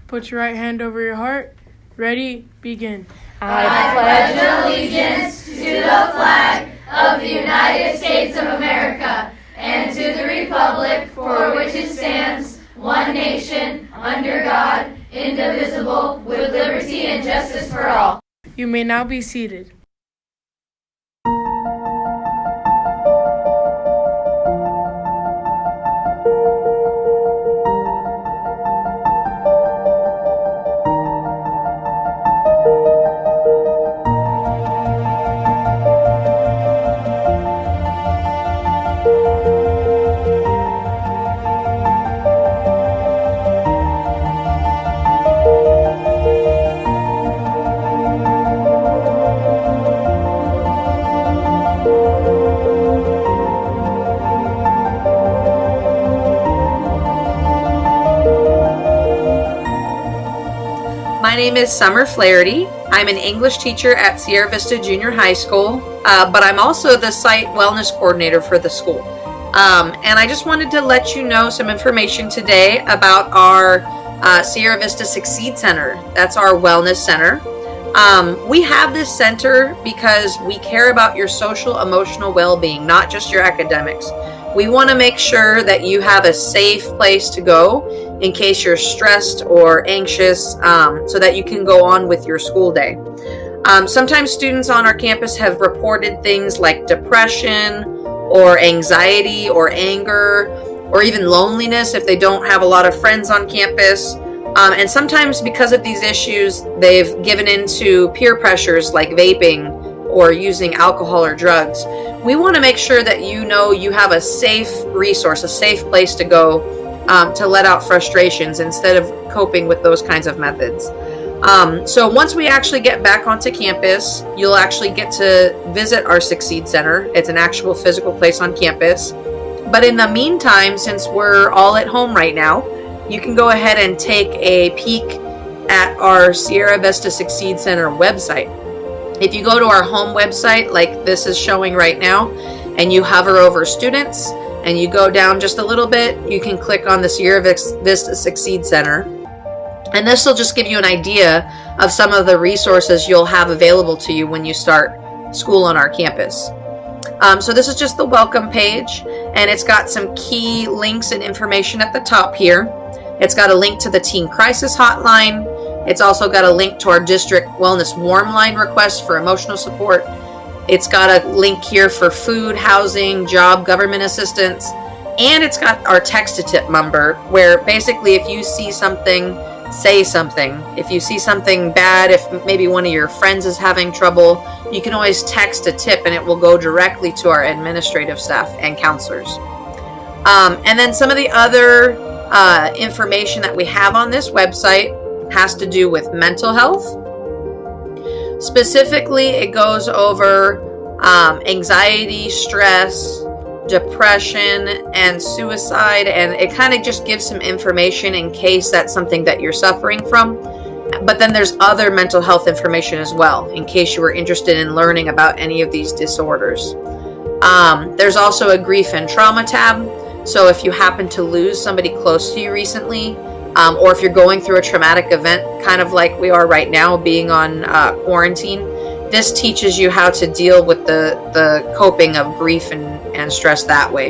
Put your right hand over your heart. Ready, begin. I pledge allegiance to the flag of the United States of America and to the republic for which it stands, one nation, under God, indivisible, with liberty and justice for all. You may now be seated. My name is Summer Flaherty. I'm an English teacher at Sierra Vista Junior High School, but I'm also the site wellness coordinator for the school. And I just wanted to let you know some information today about our Sierra Vista Succeed Center. That's our wellness center. We have this center because we care about your social, emotional well-being, not just your academics. We want to make sure that you have a safe place to go in case you're stressed or anxious, so that you can go on with your school day. Sometimes students on our campus have reported things like depression or anxiety or anger or even loneliness if they don't have a lot of friends on campus. And sometimes because of these issues, they've given in to peer pressures like vaping or using alcohol or drugs. We want to make sure that you know you have a safe resource, a safe place to go to let out frustrations instead of coping with those kinds of methods. So once we actually get back onto campus, you'll actually get to visit our Succeed Center. It's an actual physical place on campus. But in the meantime, since we're all at home right now, you can go ahead and take a peek at our Sierra Vista Succeed Center website. If you go to our home website, like this is showing right now, and you hover over students, and you go down just a little bit, you can click on the Sierra Vista Succeed Center. And this will just give you an idea of some of the resources you'll have available to you when you start school on our campus. So this is just the welcome page, and it's got some key links and information at the top here. It's got a link to the Teen Crisis Hotline. It's also got a link to our District Wellness Warm Line request for emotional support. It's got a link here for food, housing, job, government assistance, and it's got our text-to-tip number, where basically if you see something, say something. If you see something bad, if maybe one of your friends is having trouble, you can always text a tip and it will go directly to our administrative staff and counselors. And then some of the other information that we have on this website has to do with mental health. Specifically, it goes over anxiety, stress, depression, and suicide, and it kind of just gives some information in case that's something that you're suffering from. But then there's other mental health information as well, in case you were interested in learning about any of these disorders. There's also a grief and trauma tab, so if you happen to lose somebody close to you recently, or if you're going through a traumatic event, kind of like we are right now being on quarantine, this teaches you how to deal with the coping of grief and stress that way.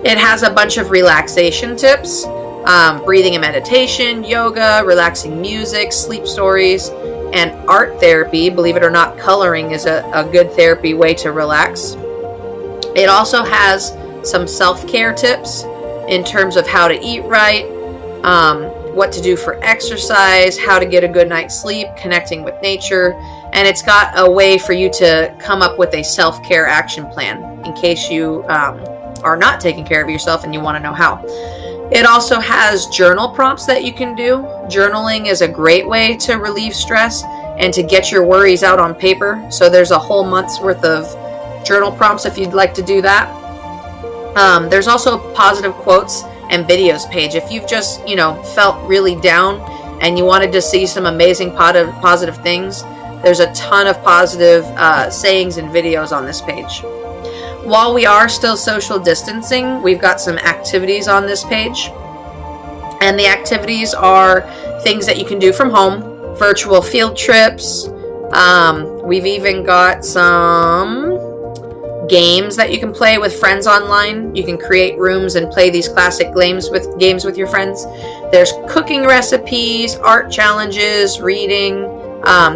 It has a bunch of relaxation tips, breathing and meditation, yoga, relaxing music, sleep stories, and art therapy. Believe it or not, coloring is a good therapy way to relax. It also has some self-care tips in terms of how to eat right, what to do for exercise, how to get a good night's sleep, connecting with nature, and it's got a way for you to come up with a self-care action plan in case you are not taking care of yourself and you want to know how. It also has journal prompts that you can do. Journaling is a great way to relieve stress and to get your worries out on paper. So there's a whole month's worth of journal prompts if you'd like to do that. There's also a positive quotes and videos page. If you've just, felt really down and you wanted to see some amazing positive things, there's a ton of positive sayings and videos on this page. While we are still social distancing, we've got some activities on this page. And the activities are things that you can do from home, virtual field trips. We've even got some games that you can play with friends online. You can create rooms and play these classic games with your friends. There's cooking recipes, art challenges, reading.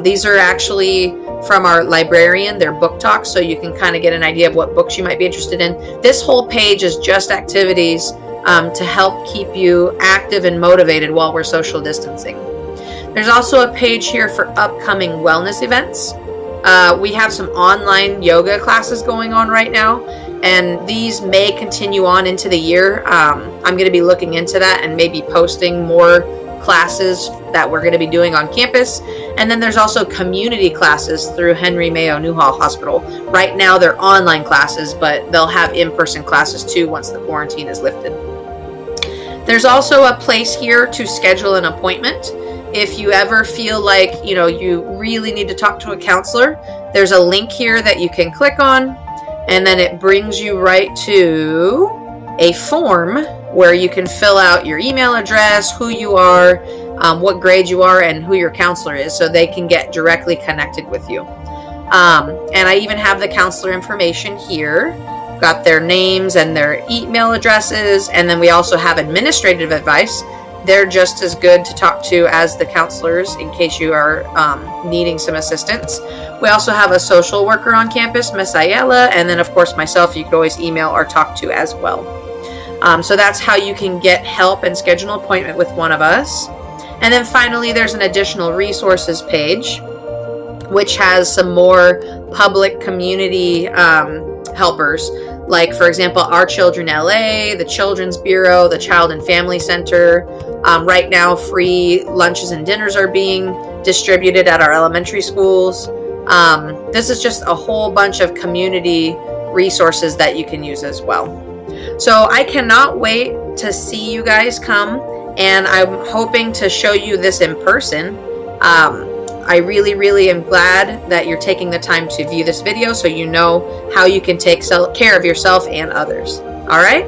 These are actually from our librarian. They're book talks, so you can kind of get an idea of what books you might be interested in. This whole page is just activities to help keep you active and motivated while we're social distancing. There's also a page here for upcoming wellness events. We have some online yoga classes going on right now, and these may continue on into the year. I'm going to be looking into that and maybe posting more classes that we're going to be doing on campus. And then there's also community classes through Henry Mayo Newhall Hospital. Right now they're online classes, but they'll have in-person classes too once the quarantine is lifted. There's also a place here to schedule an appointment. If you ever feel like, you really need to talk to a counselor, there's a link here that you can click on, and then it brings you right to a form where you can fill out your email address, who you are, what grade you are, and who your counselor is, so they can get directly connected with you. And I even have the counselor information here. Got their names and their email addresses, and then we also have administrative advice. They're just as good to talk to as the counselors in case you are needing some assistance. We also have a social worker on campus, Miss Ayala, and then of course myself, you could always email or talk to as well. So that's how you can get help and schedule an appointment with one of us. And then finally, there's an additional resources page, which has some more public community helpers. Like, for example, Our Children LA, the Children's Bureau, the Child and Family Center. Right now, free lunches and dinners are being distributed at our elementary schools. This is just a whole bunch of community resources that you can use as well. So I cannot wait to see you guys come, and I'm hoping to show you this in person. I really, really am glad that you're taking the time to view this video so you know how you can take care of yourself and others. All right?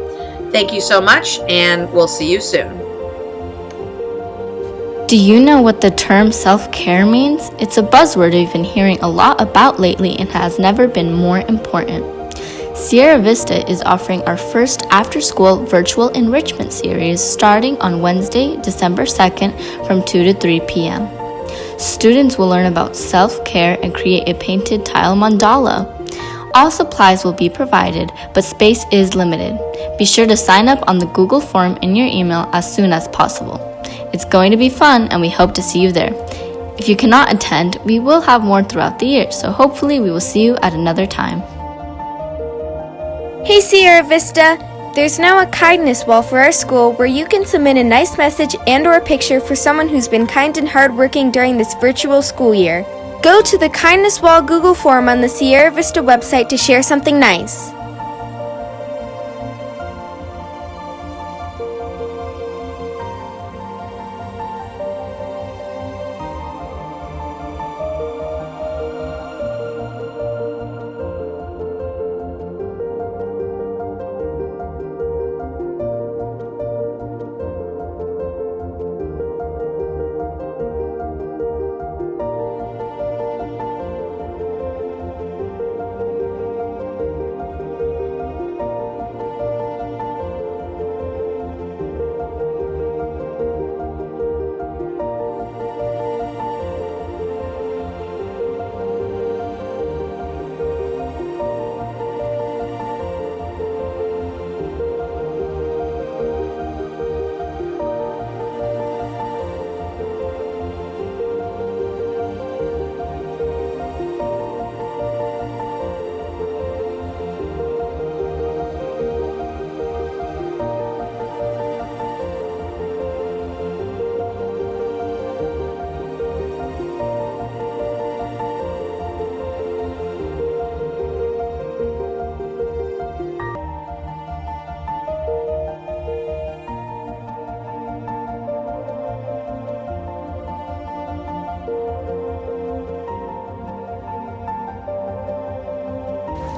Thank you so much, and we'll see you soon. Do you know what the term self-care means? It's a buzzword we've been hearing a lot about lately and has never been more important. Sierra Vista is offering our first after-school virtual enrichment series starting on Wednesday, December 2nd from 2 to 3 p.m. Students will learn about self-care and create a painted tile mandala. All supplies will be provided, but space is limited. Be sure to sign up on the Google form in your email as soon as possible. It's going to be fun, and we hope to see you there. If you cannot attend, we will have more throughout the year, so hopefully we will see you at another time. Hey Sierra Vista! There's now a kindness wall for our school where you can submit a nice message and or a picture for someone who's been kind and hardworking during this virtual school year. Go to the Kindness Wall Google form on the Sierra Vista website to share something nice.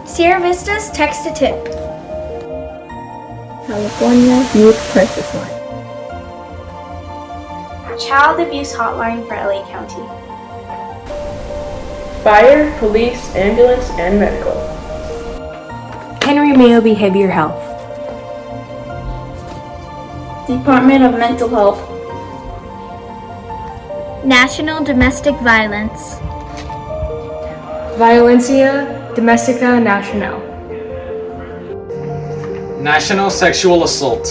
Sierra Vista's Text a Tip. California Youth Crisis Line. Child Abuse Hotline for LA County. Fire, police, ambulance, and medical. Henry Mayo Behavioral Health. Department of Mental Health. National Domestic Violence. Violencia Domestica Nacional. National Sexual Assault.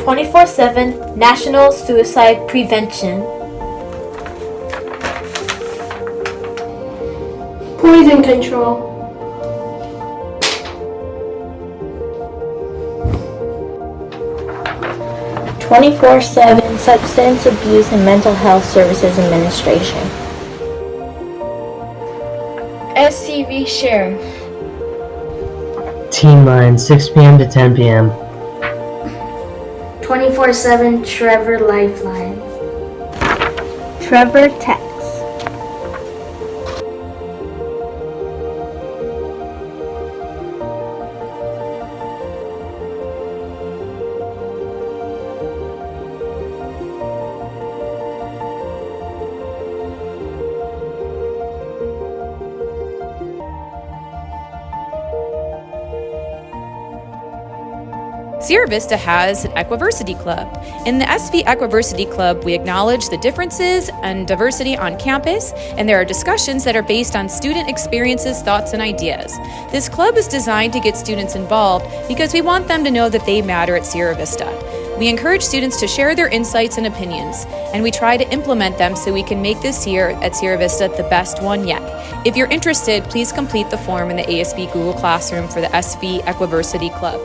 24/7 National Suicide Prevention. Poison Control. 24/7 Substance Abuse and Mental Health Services Administration. SCV Sheriff. Teen Line, 6 p.m. to 10 p.m. 24/7 Trevor Lifeline. Trevor Text. Sierra Vista has an Equiversity Club. In the SV Equiversity Club, we acknowledge the differences and diversity on campus, and there are discussions that are based on student experiences, thoughts, and ideas. This club is designed to get students involved because we want them to know that they matter at Sierra Vista. We encourage students to share their insights and opinions, and we try to implement them so we can make this year at Sierra Vista the best one yet. If you're interested, please complete the form in the ASB Google Classroom for the SV Equiversity Club.